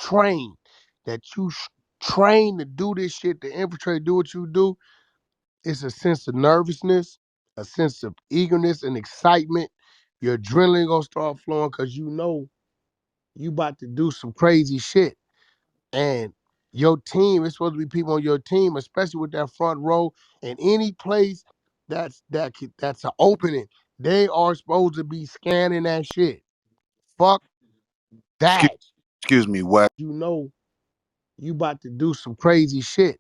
trained, that you trained to do this shit, to infiltrate, do what you do, it's a sense of nervousness, a sense of eagerness and excitement. Your adrenaline gonna start flowing because you know you about to do some crazy shit. And your team, it's supposed to be people on your team, especially with that front row, and any place that's an opening, they are supposed to be scanning that shit. Fuck Excuse, that. excuse me, Wack. You know you about to do some crazy shit.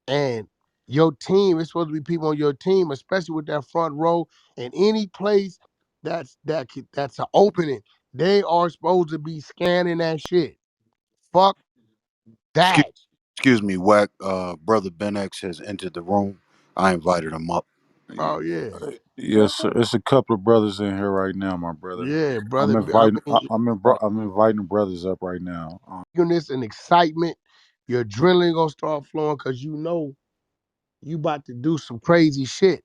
And your team, it's supposed to be people on your team, especially with that front row, and any place that's an opening, they are supposed to be scanning that shit. Fuck Excuse, that. excuse me, Wack. Brother Ben X has entered the room. I invited him up. Oh yeah. Yes, sir. It's a couple of brothers in here right now, my brother. Yeah, I'm brother. I inviting. mean, I'm inviting brothers up right now. eagerness and excitement, your adrenaline gonna start flowing because you know you about to do some crazy shit.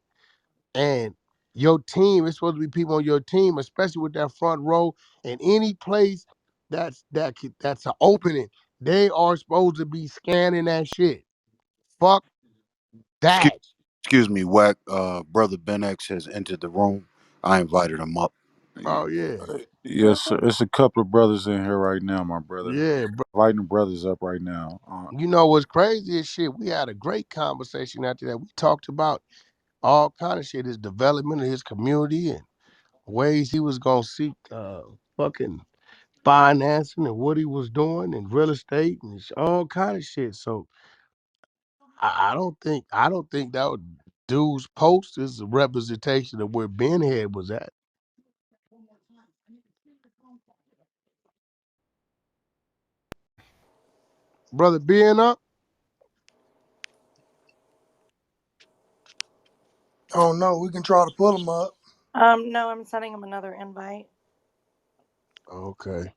And your team, it's supposed to be people on your team, especially with that front row, and any place that's an opening, they are supposed to be scanning that shit. Fuck Excuse, that. excuse me, Wack. Brother Ben X has entered the room. I invited him up. Oh yeah. Yes, sir. It's a couple of brothers in here right now, my brother. Yeah, bro. Inviting brothers up right now. You know what's crazy as shit? We had a great conversation after that. We talked about all kind of shit, his development of his community and ways he was gonna seek fucking financing and what he was doing in real estate and all kind of shit. So I don't think that dude's post is a representation of where Ben Head was at. Brother Ben up? Oh no, we can try to pull them up. No, I'm sending him another invite. Okay.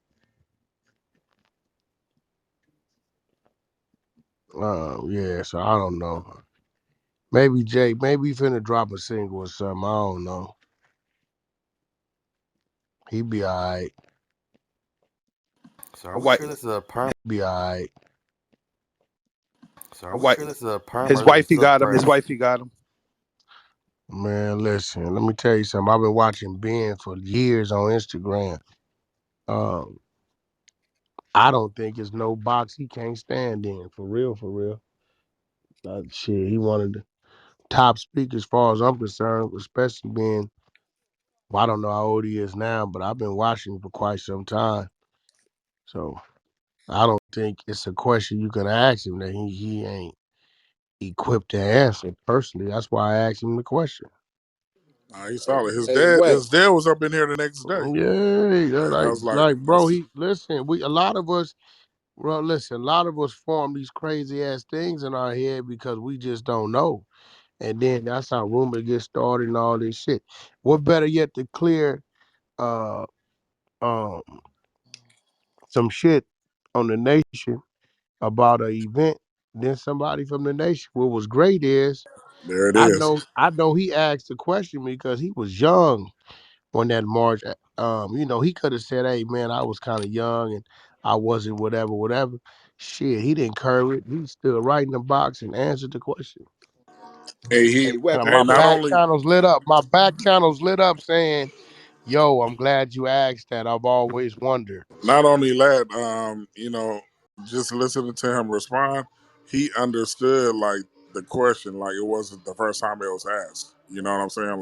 Yeah, so I don't know. Maybe Jay, maybe he finna drop a single or something. I don't know. He be alright. So are My we wife, sure this is a perm? Be alright. So are my we wife, sure this is a perm his or is it wifey silk got him. His press? wifey got him. Man, listen, let me tell you something. I've been watching Ben for years on Instagram. Um, I don't think it's no box he can't stand in. For real, for real. Shit, he one of the top speakers as far as I'm concerned, especially being, well, I don't know how old he is now, but I've been watching him for quite some time. So I don't think it's a question you can ask him that he ain't equipped to answer. Personally, that's why I asked him the question. Nah, he solid. His Hey, dad, Wack. his dad was up in here the next day. Yeah, I like was like, like bro, he listen. We a lot of us, bro. Listen, a lot of us form these crazy ass things in our head because we just don't know, and then that's how rumors get started and all this shit. What better yet to clear uh um some shit on the nation about an event than somebody from the nation. What was great is there it I is. know I know he asked the question because he was young on that march. He could have said, "Hey man, I was kind of young and I wasn't whatever, whatever." Shit, he didn't curve it. He stood right in the box and answered the question. Hey, he, Hey, Wack. And hey, my not back only, channels lit up. My back channels lit up saying, "Yo, I'm glad you asked that. I've always wondered." not only that, just listening to him respond, he understood like the question, like it wasn't the first time it was asked. You know what I'm saying?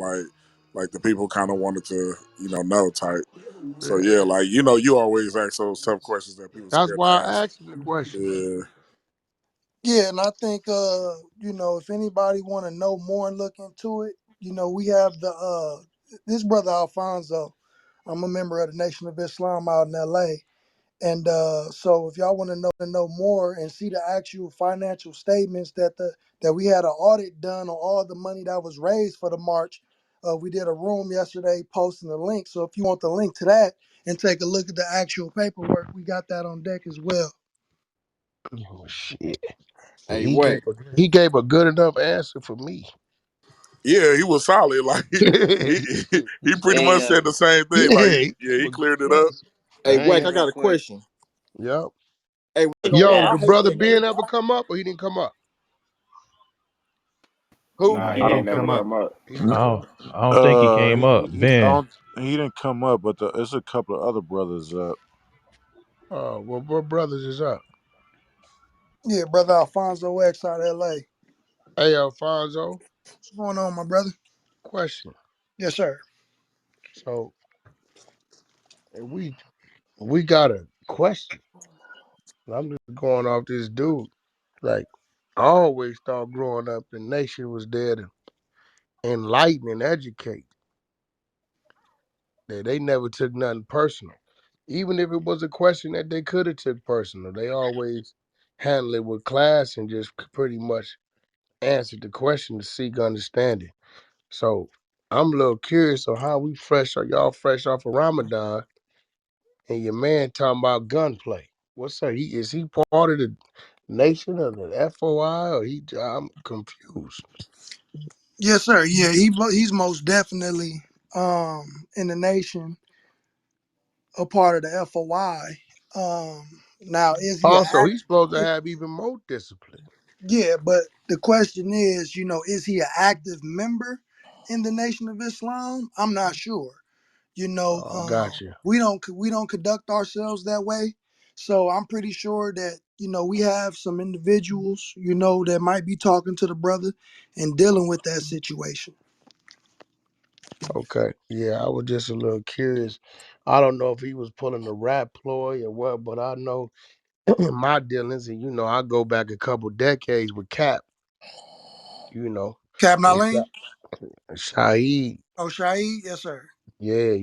Like the people kind of wanted to, know type. So Yeah. yeah, like you always ask those tough questions that people That's scared to why I ask. asked him the question. Yeah. Yeah, and I think if anybody want to know more and look into it, we have the this brother Alfonso. I'm a member of the Nation of Islam out in LA. And so if y'all want to know more and see the actual financial statements that we had an audit done on all the money that was raised for the march, we did a room yesterday posting the link. So if you want the link to that and take a look at the actual paperwork, we got that on deck as well. Oh shit. And Hey, Wack. he gave a good enough answer for me. Yeah, he was solid. Like he yeah, he pretty Hey, much said the same thing. Like he gave he a good cleared it up. answer. hey, I Wack. ain't, I got a question. yep. Hey, Yo, Yeah. the brother Ben ever come up or he didn't come up? who? Nah, He he I ain't don't. didn't never come up. come up. He I didn't come don't. up. I don't think he came up. I Ben. don't. He didn't come up, but there's a couple of other brothers up. Oh, well, what brothers is up? Yeah, brother Alfonso X out of LA. Hey, Alfonso, What's going on, my brother? question. Yes, sir. So, we got a question. I'm just going off this dude. Like, I always thought growing up, the nation was there to enlighten and educate. They never took nothing personal. Even if it was a question that they could have took personal, they always handled it with class and just pretty much answered the question to seek understanding. So I'm a little curious on how we fresh are y'all fresh off of Ramadan and your man talking about gunplay. What's up? He part of the nation of the FOI or I'm confused. Yes, sir. Yeah, he's most definitely in the nation a part of the FOI. Now is he an Also, act? he's supposed to have even more discipline. Yeah, but the question is, is he an active member in the Nation of Islam? I'm not sure. Oh, gotcha. We don't conduct ourselves that way. So I'm pretty sure that we have some individuals that might be talking to the brother and dealing with that situation. Okay. Yeah, I was just a little curious. I don't know if he was pulling a rap ploy or what, but I know in my dealings, and I go back a couple decades with Cap, you know, Captain and Eileen? Shaheed, Oh, Shaheed? Yes, sir. yeah,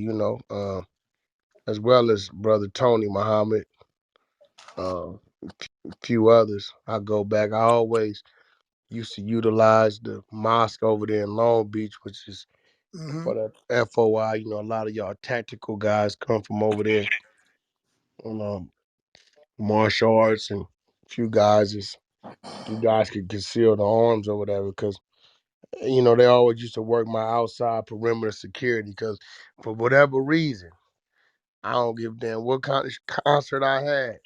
as well as brother Tony Muhammad, a few others. I go back. I always used to utilize the mosque over there in Long Beach, which is Hmm. for the FOI. A lot of y'all tactical guys come from over there. And, martial arts and a few guys is you guys could conceal the arms or whatever because they always used to work my outside perimeter security because for whatever reason I don't give a damn what kind of concert I had.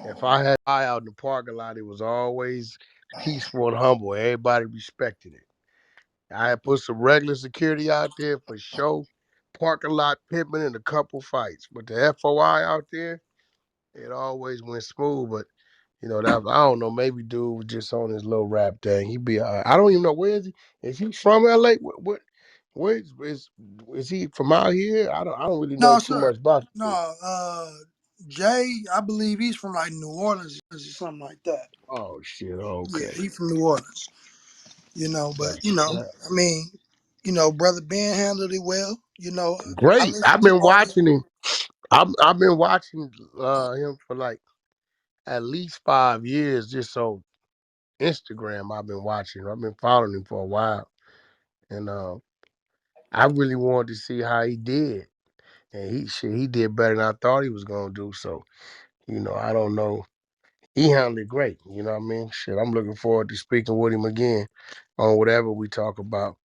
If I had an eye out in the parking lot, it was always peaceful and humble. Everybody respected it. I had put some regular security out there for show, parking lot pimping and a couple fights. But the FOI out there, it always went smooth. But that I don't know. Maybe dude was just on his little rap thing. He be. I don't even know where is he. Is he from LA? Where is he from out here? I don't really know No, too sir. much about No, him. Jay, I believe he's from like New Orleans or something like that. Oh shit. Yeah, Okay. he's from New Orleans. But Right. I mean, brother Ben handled it well. I Great. listened I've to been all his. watching him. I've been watching him for like at least 5 years just on Instagram. I've been watching. I've been following him for a while, and I really wanted to see how he did. And he did better than I thought he was gonna do. So, I don't know. He handled it great. You know what I mean? Shit, I'm looking forward to speaking with him again on whatever we talk about.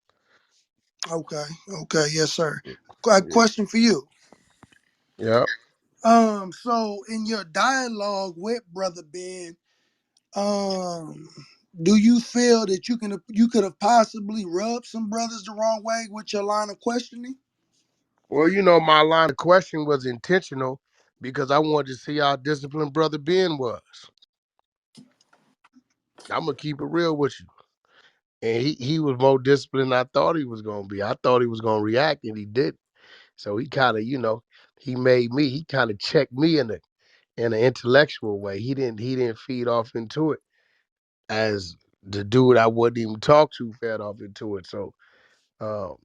Okay, okay, yes, sir. Got Yeah. question for you. Yep. So in your dialogue with brother Ben, um, do you feel that you could have possibly rubbed some brothers the wrong way with your line of questioning? Well, my line of question was intentional because I wanted to see how disciplined Brother Ben was. I'm gonna keep it real with you. And he was more disciplined than I thought he was gonna be. I thought he was gonna react and he didn't. So he kind of, he kind of checked me in an intellectual way. He didn't feed off into it as the dude I wouldn't even talk to fed off into it. So um,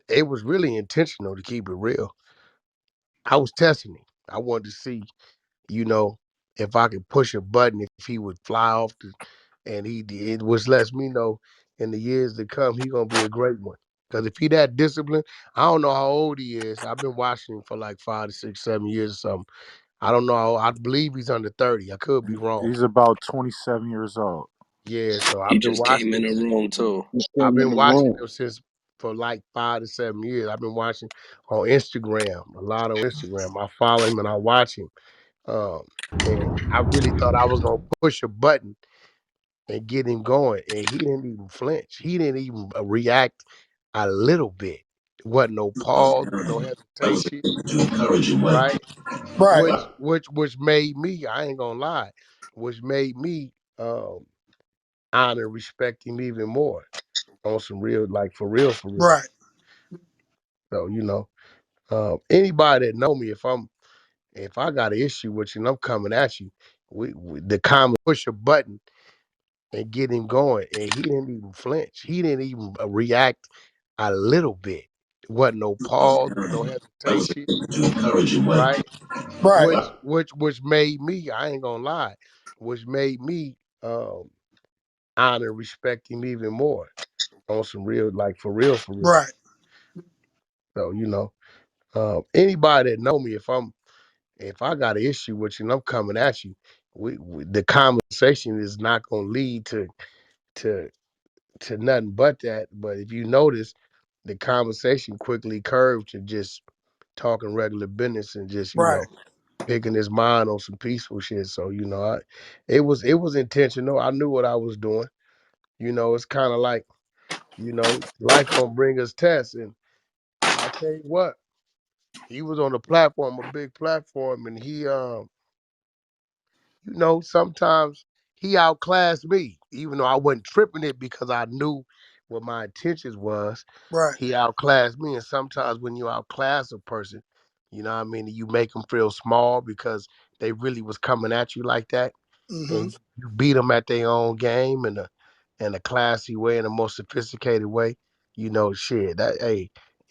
it was really intentional to keep it real. I was testing him. I wanted to see, you know, if I could push a button, if he would fly off and he did, which lets me know in the years to come he gonna be a great one. Because if he that disciplined, I don't know how old he is. I've been watching him for like 5 to 6, 7 years or something. I don't know. I believe he's under 30. I could be wrong. He's about 27 years old. Yeah, so He I've been just came watching in him. the room too. Just I've came in been the watching room. him since for like 5 to 7 years. I've been watching on Instagram, a lot on Instagram. I follow him and I watch him. Um, and I really thought I was gonna push a button and get him going, and he didn't even flinch. He didn't even react a little bit. Wasn't no pause, wasn't no hesitation, right? Right, Which made me, I ain't gonna lie, which made me honor and respect him even more on some real, like for real, for real. right, So anybody that know me, if I got an issue with you and I'm coming at you, we the common push a button and get him going, and he didn't even flinch. He didn't even react a little bit. Wasn't no pause, wasn't no hesitation, right? right, Which made me, I ain't gonna lie, which made me honor and respect him even more on some real, like for real, for real. right. So anybody that know me, if I got an issue with you and I'm coming at you, the conversation is not gonna lead to to nothing but that. But if you notice, the conversation quickly curved to just talking regular business and just Right. picking his mind on some peaceful shit. So it was intentional. I knew what I was doing. It's kind of like life gonna bring us tests, and I tell you what, he was on a platform, a big platform, and sometimes he outclassed me, even though I wasn't tripping it because I knew what my intentions was. Right. He outclassed me, and sometimes when you outclass a person, you know what I mean, you make them feel small because they really was coming at you like that, Mm-hmm. and you beat them at their own game in a classy way, in a more sophisticated way. Shit,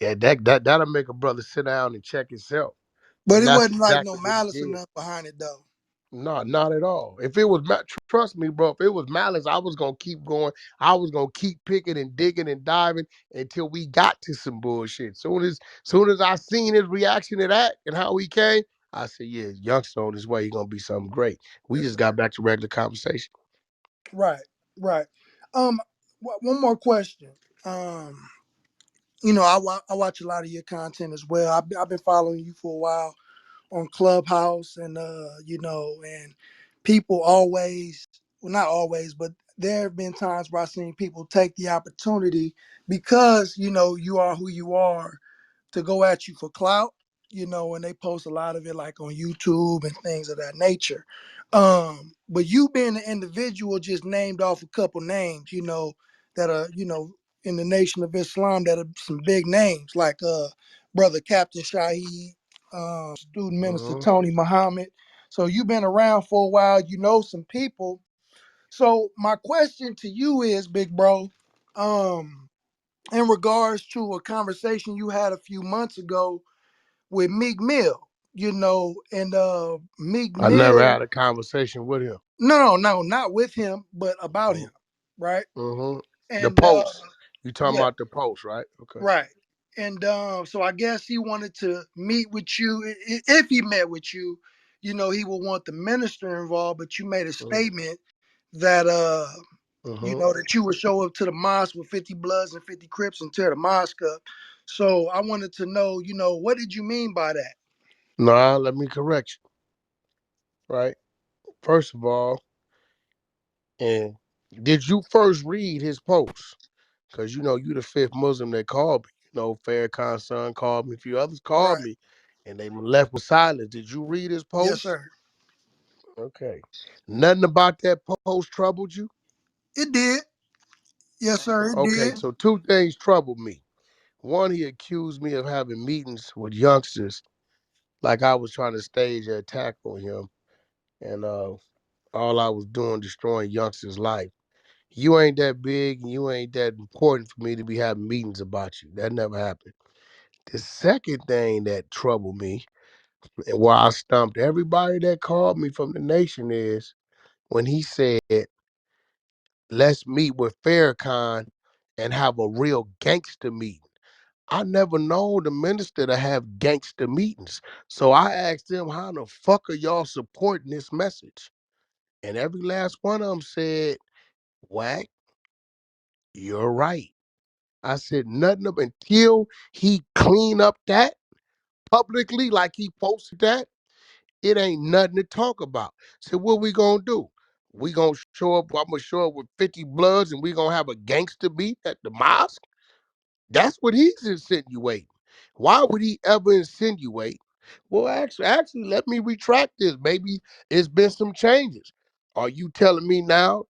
yeah, that'll make a brother sit down and check himself, But and it that's wasn't like no exactly what he malice or did. nothing behind it though. No, not at all. If it was, trust me, bro. If it was malice, I was gonna keep going. I was gonna keep picking and digging and diving until we got to some bullshit. Soon as I seen his reaction to that and how he came, I said, "Yeah, youngster on his way. He gonna be something great." We Yes, just sir. got back to regular conversation. Right. Right. Um, one more question. Um, I watch a lot of your content as well. I've been following you for a while on Clubhouse, and and people always, well, not always, but there have been times where I've seen people take the opportunity because you are who you are to go at you for clout, and they post a lot of it like on YouTube and things of that nature. But you being an individual just named off a couple names, that are, in the Nation of Islam, that are some big names like brother Captain Shaheed, student minister Hmm. Tony Muhammad. So you've been around for a while, you know some people. So my question to you is, big bro, um, in regards to a conversation you had a few months ago with Meek Mill, and Meek I never Mill, had a conversation with him. no, not with him, but about him, right? Mm-hmm. The And post. You talking yeah, about the post, right? Okay. right. And so I guess he wanted to meet with you. If he met with you, he would want the minister involved, but you made a statement that Mm-hmm. that you would show up to the mosque with 50 Bloods and 50 Crips and tear the mosque up. So I wanted to know, what did you mean by that? Nah, let me correct you. Right. First of all, and did you first read his post? Because you the fifth Muslim that called me. Farrakhan's son called me, a few others called Right. me, and they left with silence. Did you read his Yes, post? sir. Okay. Nothing about that post troubled you? It did. Yes, sir. It Okay, did. so two things troubled me. One, he accused me of having meetings with youngsters, like I was trying to stage an attack on him, and all I was doing destroying youngsters' life. You ain't that big and you ain't that important for me to be having meetings about you. That never happened. The second thing that troubled me and why I stumped everybody that called me from the nation is when he said, let's meet with Farrakhan and have a real gangster meeting. I never known the minister to have gangster meetings. So I asked them, how the fuck are y'all supporting this message? And every last one of them said, Wack, you're right. I said nothing up until he cleaned up that publicly, like he posted that. It ain't nothing to talk about. So what we gonna do? We gonna show up, I'm gonna show up with 50 bloods and we gonna have a gangster beat at the mosque? That's what he's insinuating. Why would he ever insinuate? Well, actually, let me retract this. Maybe it's been some changes. Are you telling me now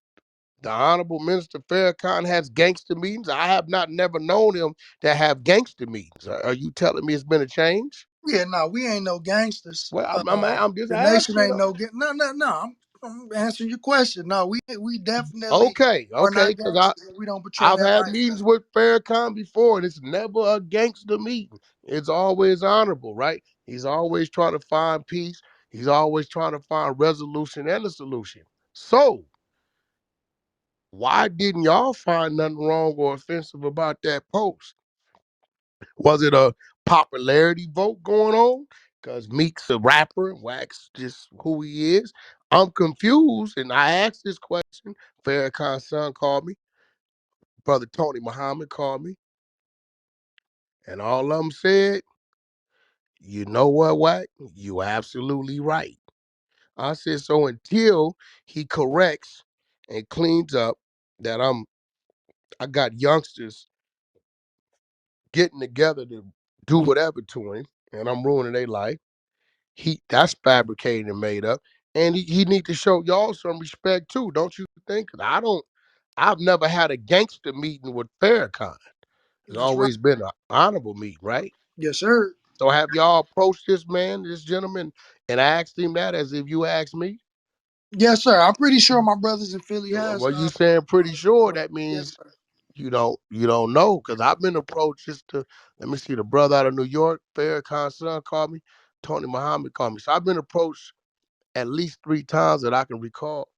the Honorable Minister Farrakhan has gangster meetings? I have not never known him to have gangster meetings. Are you telling me it's been a change? Yeah, no, we ain't no gangsters. Well, I'm just The nation asking. ain't no no, no, no. I'm answering your question. No, we definitely Okay, are okay, not because gangsters. We don't portray I've that had lifestyle. meetings with Farrakhan before, and it's never a gangster meeting. It's always honorable, right? He's always trying to find peace. He's always trying to find resolution and a solution. So, why didn't y'all find nothing wrong or offensive about that post? Was it a popularity vote going on? Because Meek's a rapper, Wax just who he is. I'm confused, and I asked this question. Farrakhan's son called me. Brother Tony Muhammad called me, and all of them said, "You know what, Wack? You absolutely right." I said, so until he corrects and cleans up that I got youngsters getting together to do whatever to him, and I'm ruining their life. That's fabricated and made up. And he need to show y'all some respect too, don't you think? 'Cause I've never had a gangster meeting with Farrakhan. It's That's right. always been an honorable meeting, right? Yes, sir. So have y'all approached this man, this gentleman, and asked him that as if you asked me? Yes, sir. I'm pretty sure my brothers in Philly has. Well, you saying pretty sure, that Yes, means sir. you don't know, because I've been approached just to let me see, the brother out of New York, Farrakhan's son called me, Tony Muhammad called me. So I've been approached at least 3 times that I can recall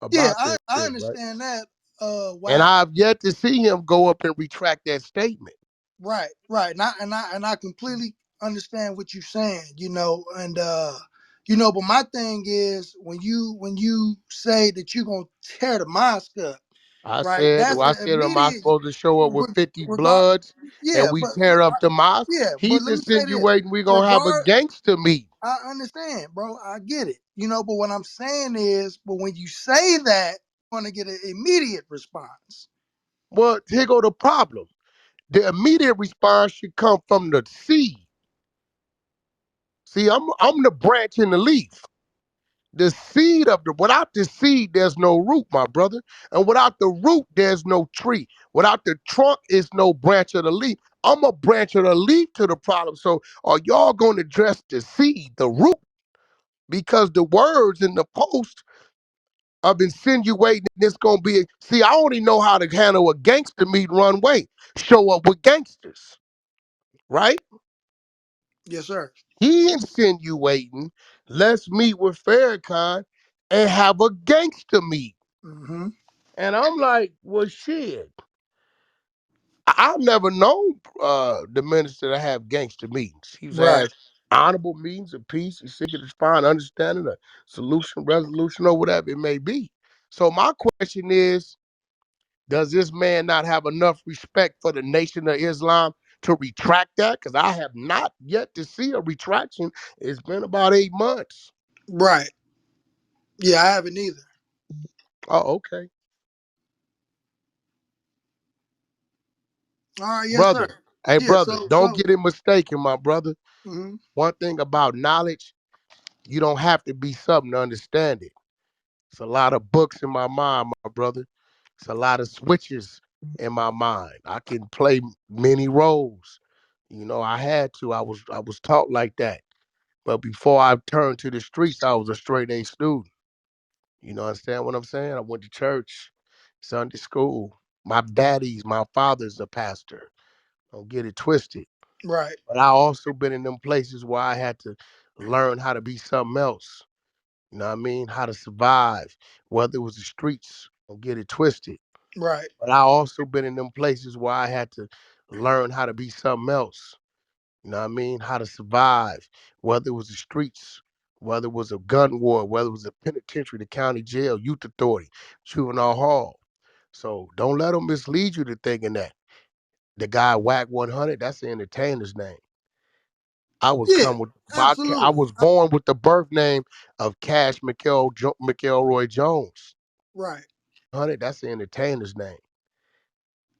Yeah, about I this, right? understand that. And Whack. I've yet to see him go up and retract that statement. Right, right. And I completely understand what you're saying, and but my thing is when you say that you're gonna tear the mosque up, I right? said, That's well, I an said, am I immediate supposed to show up with 50 regard. bloods and Yeah, we tear up the mosque? but He's let me say this. insinuating we're gonna have a Regard gangster meet. I understand, bro. I get it. But what I'm saying is, but when you say that, you're gonna get an immediate response. Well, here go the problem. The immediate response should come from the seed. See, I'm the branch in the leaf. The seed of the without the seed, there's no root, my brother. And without the root, there's no tree. Without the trunk, is no branch of the leaf. I'm a branch of the leaf to the problem. So are y'all gonna address the seed, the root? Because the words in the post of insinuating it's gonna be see, I only know how to handle a gangster meet runway. Show up with gangsters, right? Yes, sir. He insinuating, let's meet with Farrakhan and have a gangster meet. Mm-hmm. And I'm like, well, shit. I've never known the minister to have gangster meetings. He's Right. had honorable meetings of peace and seeking to find understanding, a solution, resolution, or whatever it may be. So my question is, does this man not have enough respect for the Nation of Islam to retract that? Because I have not yet to see a retraction. It's been about 8 months. Right. Yeah, I haven't either. Oh, okay. All right. Yes, sir. Brother, hey, Yeah. brother, So don't get it mistaken, my brother. mhm. One thing about knowledge, you don't have to be something to understand it. It's a lot of books in my mind, my brother. It's a lot of switches in my mind. I can play many roles. I had to. I was taught like that. But before I turned to the streets, I was a straight A student. Understand what I'm saying? I went to church, Sunday school. My father's a pastor. Don't get it twisted. Right. But I also been in them places where I had to learn how to be something else. You know what I mean? How to survive, whether it was the streets. Don't get it twisted. Right. But I also been in them places where I had to learn how to be something else. You know what I mean? How to survive, whether it was the streets, whether it was a gun war, whether it was a penitentiary, the county jail, youth authority, juvenile hall. So don't let them mislead you to thinking that the guy Wack 100, that's the entertainer's name. I was Yeah, come with I absolutely. was born with the birth name of Cash McElroy Jones. Right. That's the entertainer's name.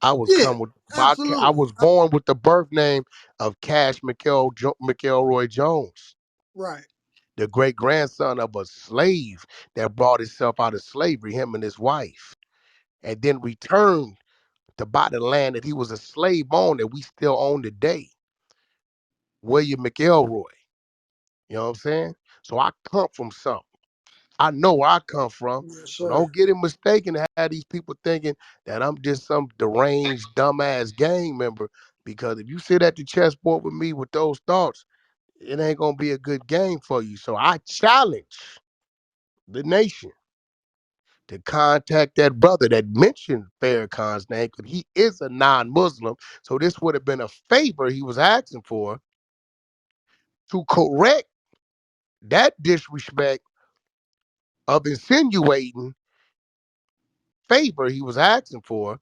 I was Yeah, come with I absolutely. was born with the birth name of Cash McElroy Jones, Right. the great grandson of a slave that brought himself out of slavery, him and his wife, and then returned to buy the land that he was a slave on that we still own today. William McElroy. You know what I'm saying? So I come from something. I know where I come from. Yes, So sir. don't get it mistaken to have these people thinking that I'm just some deranged, dumbass gang member. Because if you sit at the chessboard with me with those thoughts, it ain't gonna be a good game for you. So I challenge the nation to contact that brother that mentioned Farrakhan's name, because he is a non-Muslim. So this would have been a favor he was asking for to correct that disrespect of insinuating favor he was asking for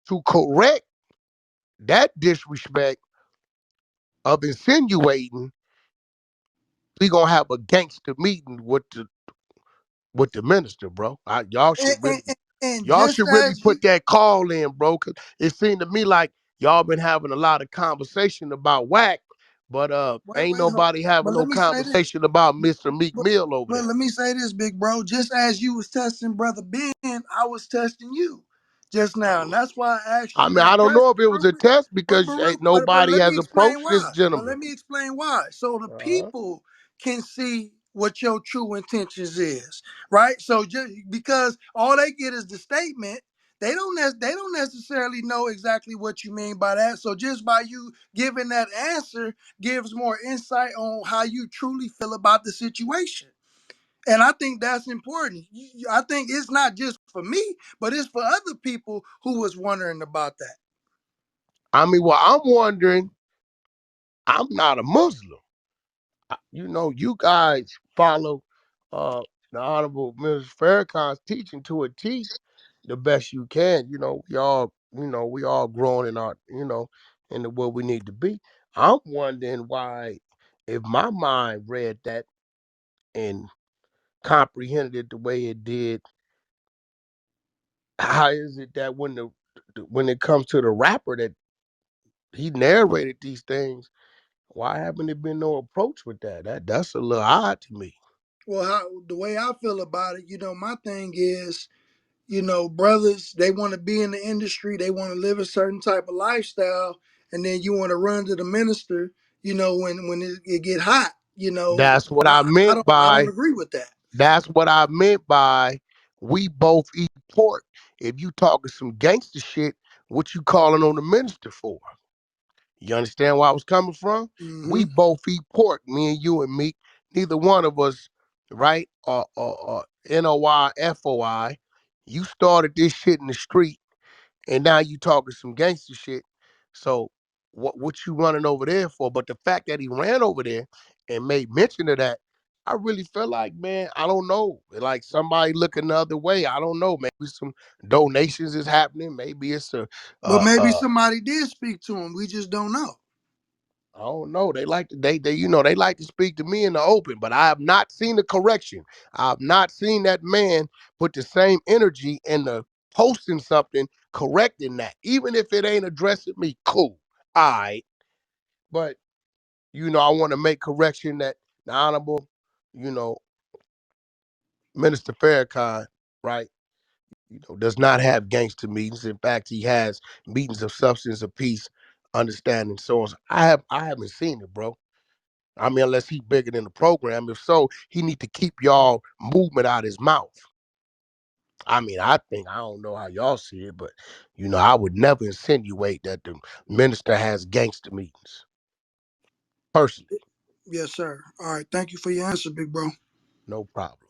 to correct that disrespect of insinuating we gonna have a gangster meeting with the minister, bro. And, and, and and Y'all just should really as you put that call in, bro. Cause it seemed to me like y'all been having a lot of conversation about Wack, but wait, ain't wait, hold, nobody having but no let me say this. conversation about Mr. Meek But, Mill over but there. let me say this, big bro. Just as you was testing brother Ben, I was testing you just now, and that's why I asked I you mean, I that don't know if question, it real was a quick. test But because but ain't real, but nobody let me has explain approached this why. But gentleman. let me explain why, so the Uh-huh. people can see what your true intentions is, right? So just because all they get is the statement, they don't necessarily know exactly what you mean by that. So just by you giving that answer gives more insight on how you truly feel about the situation. And I think that's important. I think it's not just for me, but it's for other people who was wondering about that. I mean, well, I'm wondering, I'm not a Muslim. You know, you guys follow uh the Honorable Mrs. Farrakhan's teaching to a T the best you can. We all growing in our, into what we need to be. I'm wondering why, if my mind read that and comprehended it the way it did, how is it that when it comes to the rapper that he narrated these things, why haven't there been no approach with that? That's a little odd to me. Well, the way I feel about it, my thing is, brothers, they want to be in the industry, they want to live a certain type of lifestyle, and then you want to run to the minister, when it get hot, That's what I, I I meant don't I don't by agree with that. That's what I meant by we both eat pork. If you talking some gangster shit, what you calling on the minister for? You understand where I was coming from? Hmm. We both eat pork, me and you and me. Neither one of us, right? Or NOI, FOI. You started this shit in the street, and now you talking some gangster shit. So what you running over there for? But the fact that he ran over there and made mention of that, I really feel like, man, I don't know. Like somebody looking the other way. I don't know. Maybe some donations is happening. Maybe it's But uh maybe uh somebody did speak to him. We just don't know. I don't know. They like to they like to speak to me in the open, but I have not seen the correction. I have not seen that man put the same energy into posting something correcting that. Even if it ain't addressing me, cool. All right. But I want to make correction that the honorable, you know, Minister Farrakhan, right, does not have gangster meetings. In fact, he has meetings of substance of peace, understanding, so on. I haven't seen it, bro. I mean, unless he bigger than the program. If so, he need to keep y'all movement out his mouth. I mean, I don't know how y'all see it, but I would never insinuate that the minister has gangster meetings. Personally, Yes, sir. All right. Thank you for your answer, big bro. no problem.